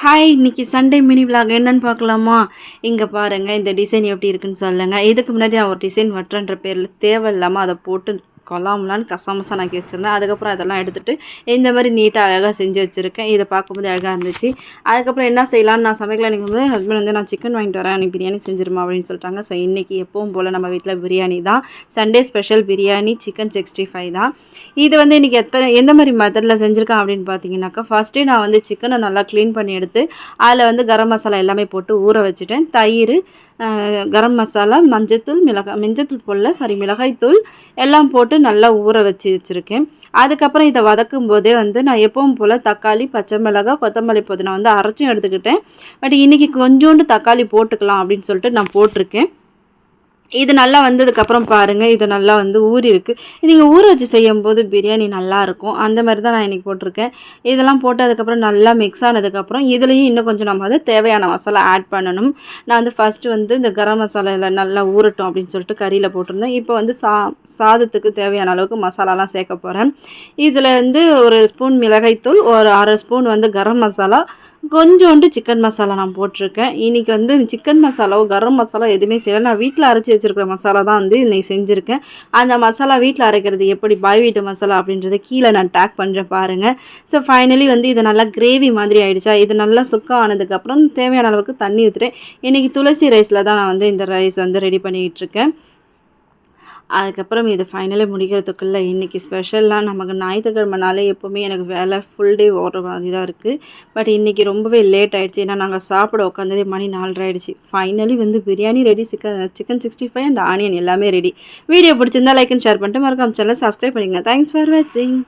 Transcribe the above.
Hi, இன்னைக்கு Sunday mini vlog என்னன்னு பார்க்கலாமா? இங்கே பாருங்கள், இந்த டிசைன் எப்படி இருக்குன்னு சொல்லுங்கள். இதுக்கு முன்னாடி நான் ஒரு டிசைன் வட்டுறன்ற பேரில் தேவையில்லாமல் அதை போட்டு கொலாமலான்னு கசமசானாக்கி வச்சுருந்தேன். அதுக்கப்புறம் அதெல்லாம் எடுத்துகிட்டு இந்த மாதிரி நீட்டாக அழகாக செஞ்சு வச்சுருக்கேன். இதை பார்க்கும்போது அழகாக இருந்துச்சு. அதுக்கப்புறம் என்ன செய்யலான்னு நான் சமைக்கல நினைக்கும்போது ஹஸ்பண்ட் வந்து நான் சிக்கன் வாங்கிட்டு வரேன், எனக்கு பிரியாணி செஞ்சிருமா அப்படின்னு சொல்லிட்டாங்க. ஸோ இன்றைக்கி எப்பவும் போல் நம்ம வீட்டில் பிரியாணி தான். சண்டே ஸ்பெஷல் பிரியாணி, சிக்கன் 65 தான். இது வந்து இன்றைக்கி எந்த மாதிரி மெத்தடில் செஞ்சுருக்கேன் அப்படின்னு பார்த்தீங்கன்னாக்கா, ஃபஸ்ட்டே நான் வந்து சிக்கனை நல்லா க்ளீன் பண்ணி எடுத்து அதில் வந்து கரம் மசாலா எல்லாமே போட்டு ஊற வச்சுட்டேன். தயிர், கரம் மசாலா, மஞ்சத்தூள் போடல, மிளகாய்த்தூள் எல்லாம் போட்டு நல்லா ஊற வச்சுருக்கேன். அதுக்கப்புறம் இதை வதக்கும் போதே வந்து நான் எப்பவும் போல் தக்காளி, பச்சை மிளகாய், கொத்தமல்லி, புதினா வந்து அரைச்சும் எடுத்துக்கிட்டேன். பட் இன்றைக்கி கொஞ்சோண்டு தக்காளி போட்டுக்கலாம் அப்படின்னு சொல்லிட்டு நான் போட்டிருக்கேன். இது நல்லா வந்ததுக்கப்புறம் பாருங்கள், இது நல்லா வந்து ஊறி இருக்குது. நீங்கள் ஊற வச்சு செய்யும்போது பிரியாணி நல்லாயிருக்கும். அந்த மாதிரி தான் நான் இன்றைக்கி போட்டிருக்கேன். இதெல்லாம் போட்டு அதுக்கப்புறம் நல்லா மிக்ஸ் ஆனதுக்கப்புறம் இதுலேயும் இன்னும் கொஞ்சம் நம்ம வந்து தேவையான மசாலா ஆட் பண்ணணும். நான் வந்து ஃபஸ்ட்டு வந்து இந்த கரம் மசாலா இதில் நல்லா ஊறட்டும் அப்படின்னு சொல்லிட்டு கறியில் போட்டிருந்தேன். இப்போ வந்து சாதத்துக்கு தேவையான அளவுக்கு மசாலாலாம் சேர்க்க போகிறேன். இதில் வந்து ஒரு ஸ்பூன் மிளகாய்த்தூள், ஒரு 1/2 ஸ்பூன் வந்து கரம் மசாலா, கொஞ்சோண்டு சிக்கன் மசாலா நான் போட்டிருக்கேன். இன்றைக்கி வந்து சிக்கன் மசாலாவோ கரம் மசாலா எதுவுமே செய்யலை. நான் வீட்டில் அரைச்சி வச்சுருக்கிற மசாலா தான் வந்து இன்றைக்கி செஞ்சுருக்கேன். அந்த மசாலா வீட்டில் அரைக்கிறது எப்படி, பாய் வீட்டு மசாலா அப்படின்றத கீழே நான் டேக் பண்ணுறேன் பாருங்கள். ஸோ ஃபைனலி வந்து இது நல்லா கிரேவி மாதிரி ஆகிடுச்சா. இது நல்லா சுக்கா ஆனதுக்கப்புறம் தேவையான அளவுக்கு தண்ணி ஊற்றுறேன். இன்றைக்கி துளசி ரைஸில் தான் நான் வந்து இந்த ரைஸ் வந்து ரெடி பண்ணிக்கிட்டுருக்கேன். அதுக்கப்புறம் இது ஃபைனலி முடிக்கிறதுக்குள்ளே இன்றைக்கி ஸ்பெஷல்லாம் நமக்கு ஞாயிற்றுக்கிழமைனாலே எப்போவுமே எனக்கு வேலை ஃபுல் டே ஓடுற மாதிரி தான் இருக்குது. பட் இன்றைக்கி ரொம்பவே லேட் ஆகிடுச்சு. ஏன்னா நாங்கள் சாப்பிட உட்காந்ததே மணி 4:30 ஆகிடுச்சு. ஃபைனலி வந்து biryani ready, chicken 65 and onion எல்லாமே ரெடி. வீடியோ பிடிச்சிருந்தா லைக் அண்ட் ஷேர் பண்ணிட்டு மறக்காம சேனலை சப்ஸ்கிரைப் பண்ணிக்கங்க. தேங்க்ஸ் ஃபார் வாட்சிங்.